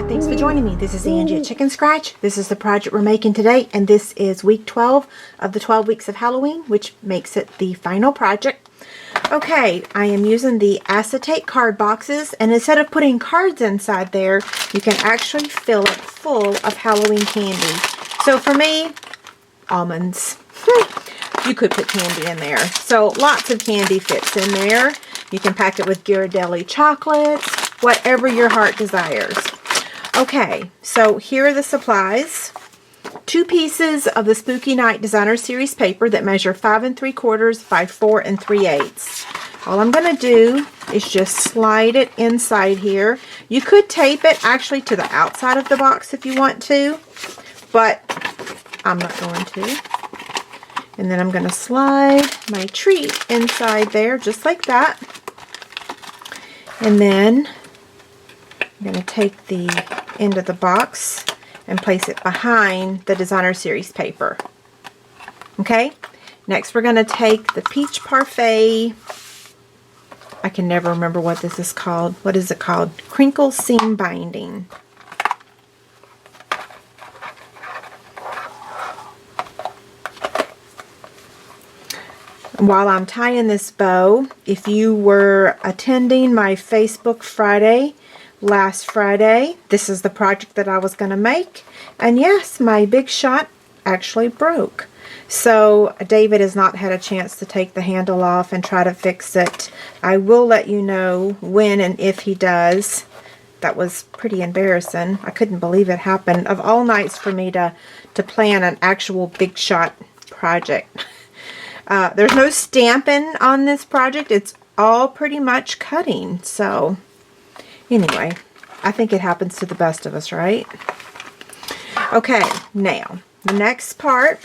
Thanks for joining me. This is Angie at Chicken Scratch. This is the project we're making today, and this is week 12 of the 12 weeks of Halloween, which makes it the final project. Okay, I am using the acetate card boxes, and instead of putting cards inside there, you can actually fill it full of Halloween candy. So for me, almonds. You could put candy in there. So lots of candy fits in there. You can pack it with Ghirardelli chocolates, whatever your heart desires. Okay, so here are the supplies. 2 pieces of the Spooky Night Designer Series paper that measure 5 3/4 by 4 3/8. All I'm going to do is just slide it inside here. You could tape it actually to the outside of the box if you want to, but I'm not going to. And then I'm going to slide my treat inside there just like that. And then I'm going to take the end of the box and place it behind the Designer Series paper. Okay, next we're going to take the Peach Parfait. I can never remember what this is called. What is it called? Crinkle Seam Binding. While I'm tying this bow, if you were attending my Facebook Friday last Friday, this is the project that I was going to make. And yes, my Big Shot actually broke. So David has not had a chance to take the handle off and try to fix it. I will let you know when and if he does. That was pretty embarrassing. I couldn't believe it happened. Of all nights for me to plan an actual Big Shot project. There's no stamping on this project. It's all pretty much cutting. So anyway, I think it happens to the best of us, right? Okay, now the next part,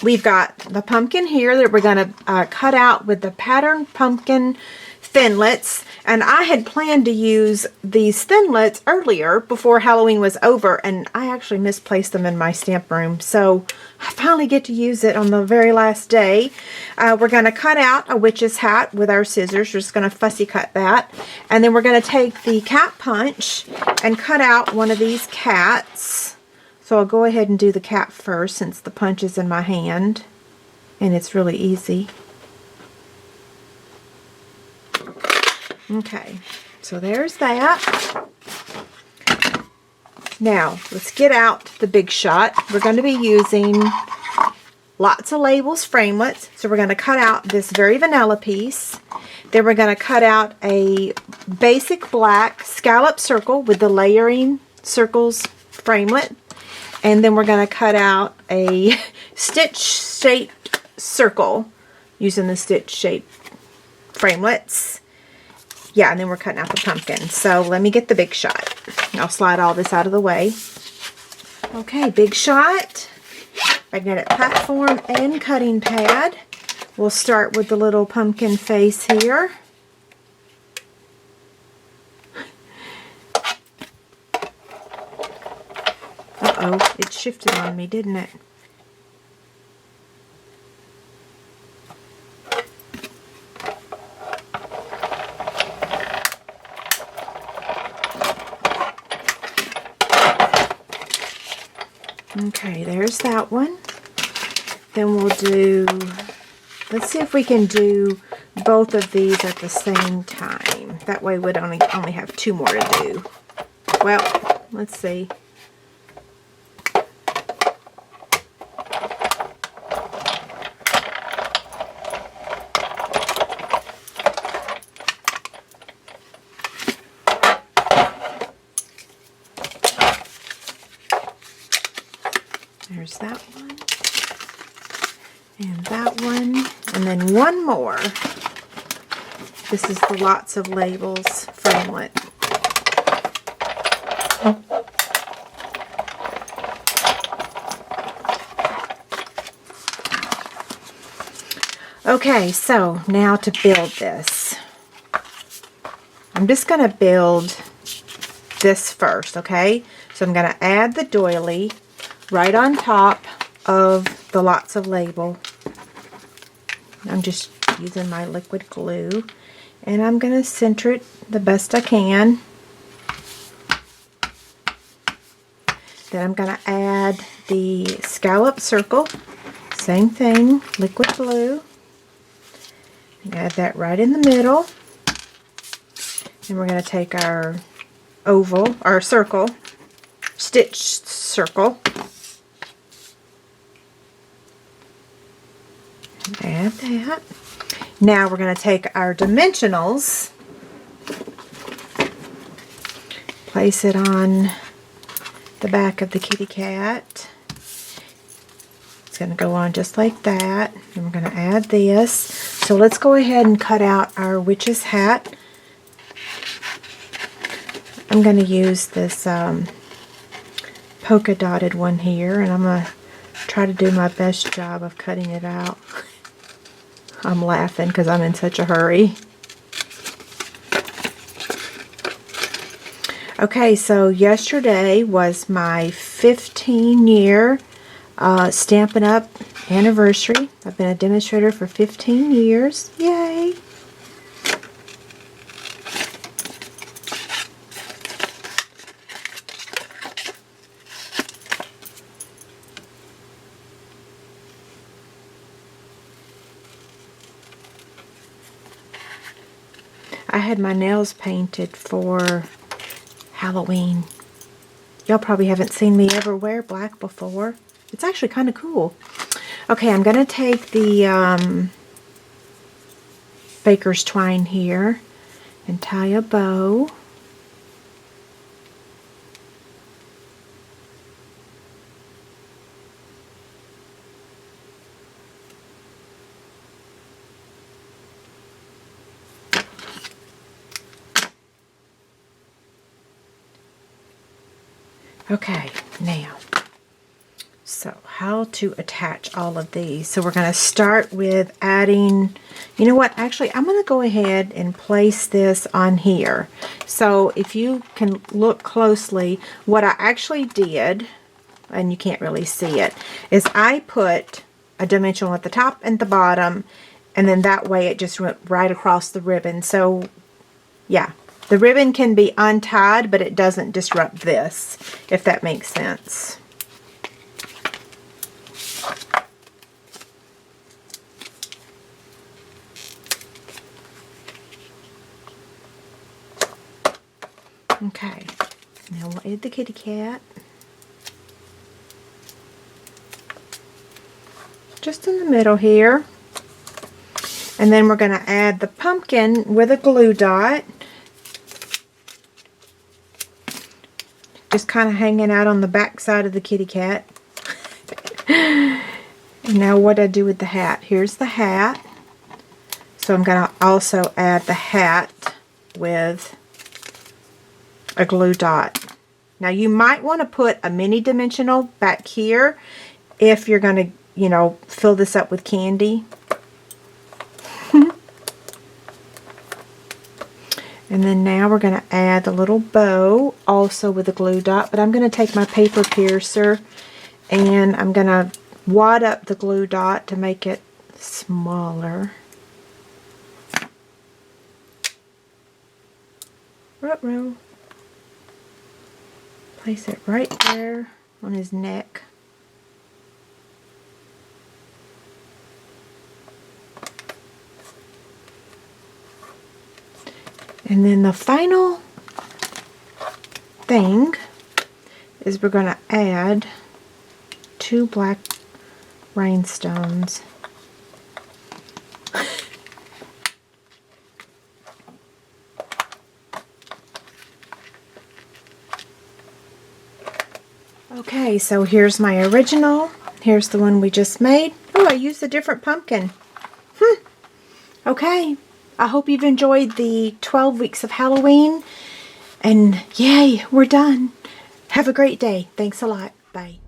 we've got the pumpkin here that we're going to cut out with the pattern pumpkin thinlits. And I had planned to use these thinlits earlier before Halloween was over, and I actually misplaced them in my stamp room. So I finally get to use it on the very last day. We're going to cut out a witch's hat with our scissors. We're just going to fussy cut that. And then we're going to take the cat punch and cut out one of these cats. So I'll go ahead and do the cat first since the punch is in my hand. And it's really easy. Okay, so there's that. Now, let's get out the Big Shot. We're going to be using lots of labels framelits. So we're going to cut out this very vanilla piece. Then we're going to cut out a basic black scallop circle with the layering circles framelit. And then we're going to cut out a stitch-shaped circle using the stitch-shaped framelits. Yeah, and then we're cutting out the pumpkin. So let me get the Big Shot. I'll slide all this out of the way. Okay, Big Shot, magnetic platform and cutting pad. We'll start with the little pumpkin face here. Uh-oh, it shifted on me, didn't it? Okay, there's that one. Then we'll do, let's see if we can do both of these at the same time. That way we'd only have 2 more to do. Well, let's see. There's that one, and that one, and then one more. This is the Lots of Labels framelit. Okay, so now to build this. I'm just going to build this first, okay? So I'm going to add the doily right on top of the Lots of Label. I'm just using my liquid glue, and I'm going to center it the best I can. Then I'm going to add the scallop circle. Same thing, liquid glue. Add that right in the middle. And we're going to take our oval, our circle, stitched circle. Add that. Now we're going to take our dimensionals, place it on the back of the kitty cat. It's going to go on just like that. And we're going to add this. So let's go ahead and cut out our witch's hat. I'm going to use this polka dotted one here, and I'm going to try to do my best job of cutting it out. I'm laughing because I'm in such a hurry. Okay, so yesterday was my 15-year Stampin' Up! Anniversary. I've been a demonstrator for 15 years. Yay! I had my nails painted for Halloween. Y'all probably haven't seen me ever wear black before. It's actually kind of cool. Okay, I'm going to take the baker's twine here and tie a bow. Okay, now, so how to attach all of these. So we're going to start with adding, you know what, actually I'm going to go ahead and place this on here. So if you can look closely, what I actually did, and you can't really see it, is I put a dimensional at the top and the bottom, and then that way it just went right across the ribbon. So yeah. The ribbon can be untied, but it doesn't disrupt this, if that makes sense. Okay, now we'll add the kitty cat. Just in the middle here. And then we're going to add the pumpkin with a glue dot. Just kind of hanging out on the back side of the kitty cat. And now what I do with the hat. Here's the hat. So I'm going to also add the hat with a glue dot. Now you might want to put a mini dimensional back here if you're going to, you know, fill this up with candy. And then now we're going to add a little bow also with a glue dot, but I'm going to take my paper piercer and I'm going to wad up the glue dot to make it smaller. Ruh-roh. Place it right there on his neck. And then the final thing is we're going to add 2 black rhinestones. Okay, so here's my original. Here's the one we just made. Oh, I used a different pumpkin. Okay. I hope you've enjoyed the 12 weeks of Halloween. And yay, we're done. Have a great day. Thanks a lot. Bye.